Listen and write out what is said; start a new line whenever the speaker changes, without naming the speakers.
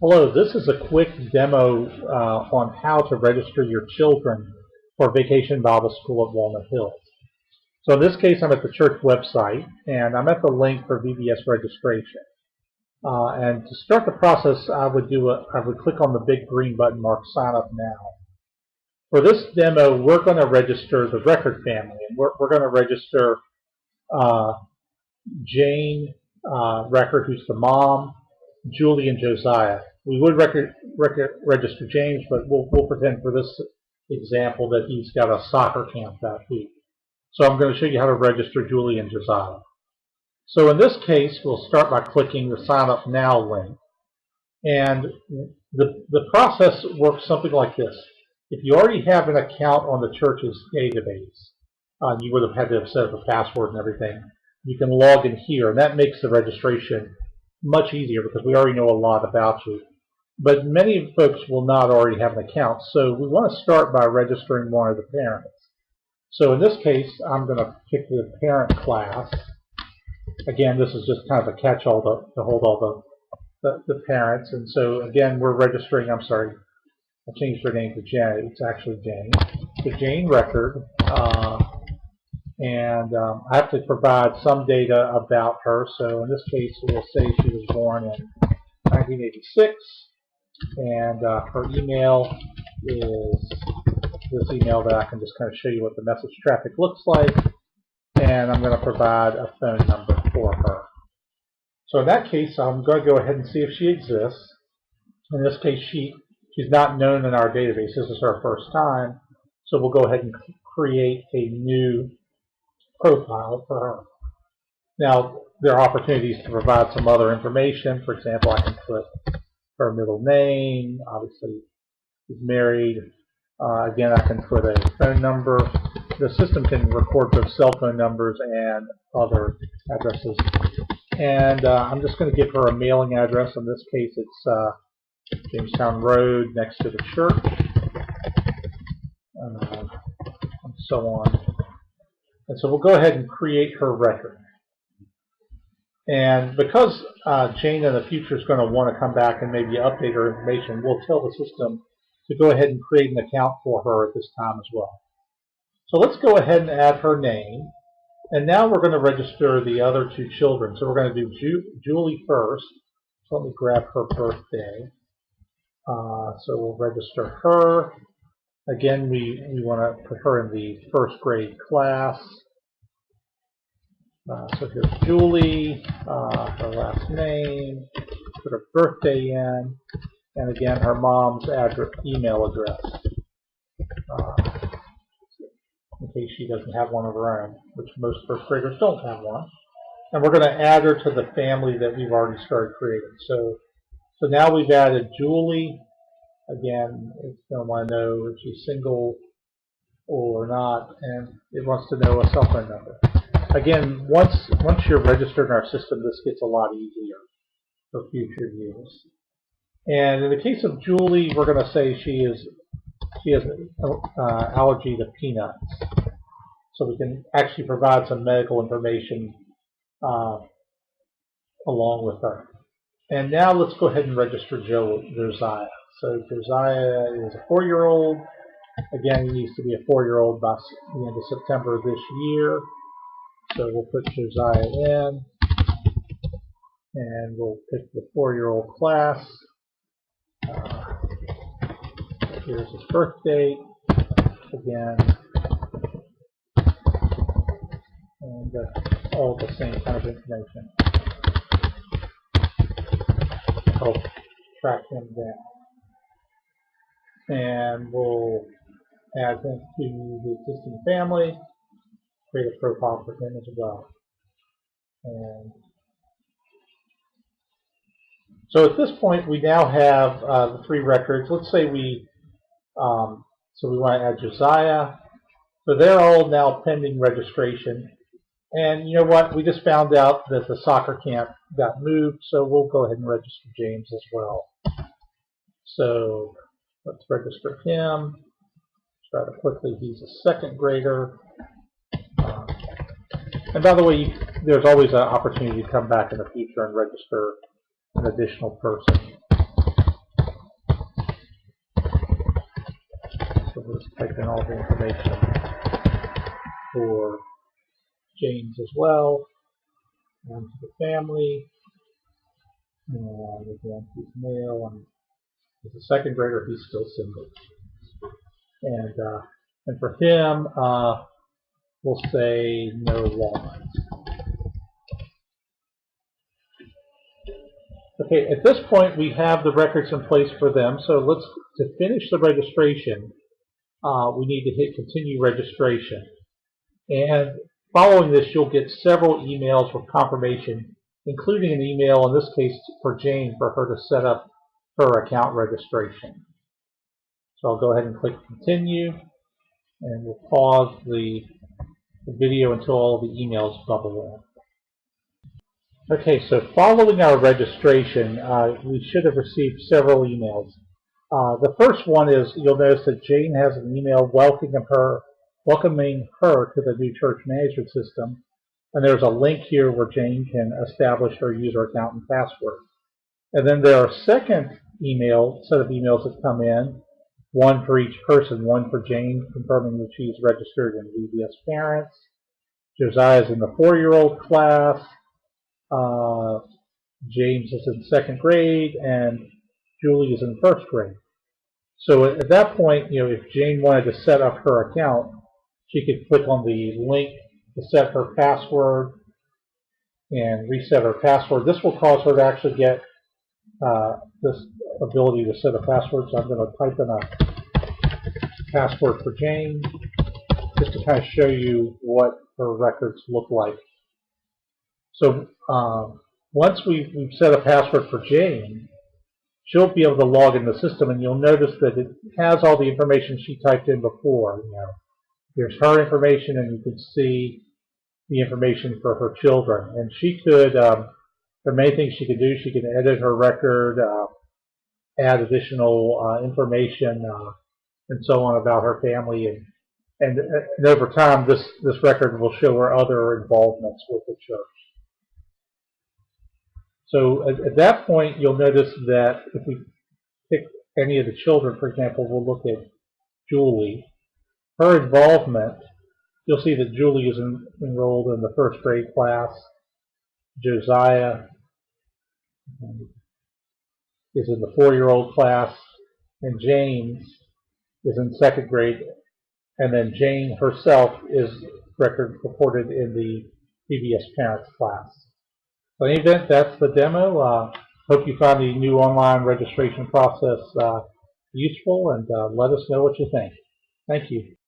Hello, this is a quick demo on how to register your children for Vacation Bible School at Walnut Hills. So in this case, I'm at the church website, and I'm at the link for VBS registration. And to start the process, I would click on the big green button marked Sign Up Now. For this demo, we're going to register the record family, and we're going to register Jane Record, who's the mom, Julie, and Josiah. We would register James, but we'll pretend for this example that he's got a soccer camp that week. So I'm going to show you how to register Julie and Josiah. So in this case, we'll start by clicking the Sign Up Now link. And the process works something like this. If you already have an account on the church's database, you would have had to have set up a password and everything. You can log in here, and that makes the registration much easier because we already know a lot about you. But many folks will not already have an account, so we want to start by registering one of the parents. So in this case, I'm going to pick the parent class. Again, this is just kind of a catch-all to hold all the parents. And so again, we're registering, I'm sorry, I changed her name to Jane. It's actually Jane. The Jane Record. I have to provide some data about her. So in this case, we'll say she was born in 1986, and her email is this email that I can just kind of show you what the message traffic looks like, and I'm going to provide a phone number for her. So in that case, I'm going to go ahead and see if she exists. In this case, she's not known in our database. This is her first time, so we'll go ahead and create a new profile for her. Now, there are opportunities to provide some other information. For example, I can put her middle name. Obviously, she's married. Again, I can put a phone number. The system can record both cell phone numbers and other addresses. And I'm just going to give her a mailing address. In this case, it's Jamestown Road next to the church, and so on. And so we'll go ahead and create her record. And because Jane in the future is going to want to come back and maybe update her information, we'll tell the system to go ahead and create an account for her at this time as well. So let's go ahead and add her name. And now we're going to register the other two children. So we're going to do Julie first. So let me grab her birthday. So we'll register her. Again, we want to put her in the first grade class. So here's Julie, her last name, put her birthday in, and again her mom's email address, in case she doesn't have one of her own, which most first graders don't have one. And we're going to add her to the family that we've already started creating. So now we've added Julie. Again, it's going to want to know if she's single or not, and it wants to know a cell phone number. Again, once you're registered in our system, this gets a lot easier for future use. And in the case of Julie, we're going to say she has an allergy to peanuts. So we can actually provide some medical information along with her. And now let's go ahead and register Josiah. So Josiah is a 4-year-old. Again, he needs to be a 4-year-old by the end of September of this year. So we'll put Josiah in, and we'll pick the 4-year-old class. Here's his birth date, again, and all the same kind of information. Help track him down. And we'll add him to the existing family. Create a profile for him as well. And so at this point, we now have the 3 records. Let's say we want to add Josiah. So they're all now pending registration. And you know what? We just found out that the soccer camp got moved, so we'll go ahead and register James as well. So let's register him. Try to quickly. He's a 2nd grader. And by the way, there's always an opportunity to come back in the future and register an additional person. in all the information for James as well, and to the family. And again, he's male, and as a second grader, he's still single. And for him, we'll say no Walnut. Okay, at this point we have the records in place for them. So to finish the registration, we need to hit continue registration. And following this, you'll get several emails with confirmation, including an email, in this case for Jane, for her to set up her account registration. So I'll go ahead and click continue, and we'll pause the video until all the emails bubble in. Okay, so following our registration, we should have received several emails. The first one is, you'll notice that Jane has an email welcoming her to the new church management system, and there's a link here where Jane can establish her user account and password. And then there are a second set of emails that come in, one for each person, one for Jane confirming that she's registered in VBS Parents, Josiah's in the 4-year-old class, James is in 2nd grade, and Julie is in 1st grade. So at that point, if Jane wanted to set up her account, she could click on the link to set her password and reset her password. This will cause her to actually get this ability to set a password. So I'm going to type in a password for Jane just to kind of show you what her records look like. So once we've set a password for Jane, she'll be able to log in the system, and you'll notice that it has all the information she typed in before. Here's her information, and you can see the information for her children. And she could, there are many things she could do. She can edit her record, add additional information, and so on about her family. And over time, this record will show her other involvements with the church. So at that point, you'll notice that if we pick any of the children, for example, we'll look at Julie. Her involvement, you'll see that Julie is enrolled in the 1st grade class. Josiah is in the 4-year-old class, and James is in 2nd grade. And then Jane herself is reported in the VBS Parents class. So in any event, that's the demo. Hope you found the new online registration process useful, and let us know what you think. Thank you.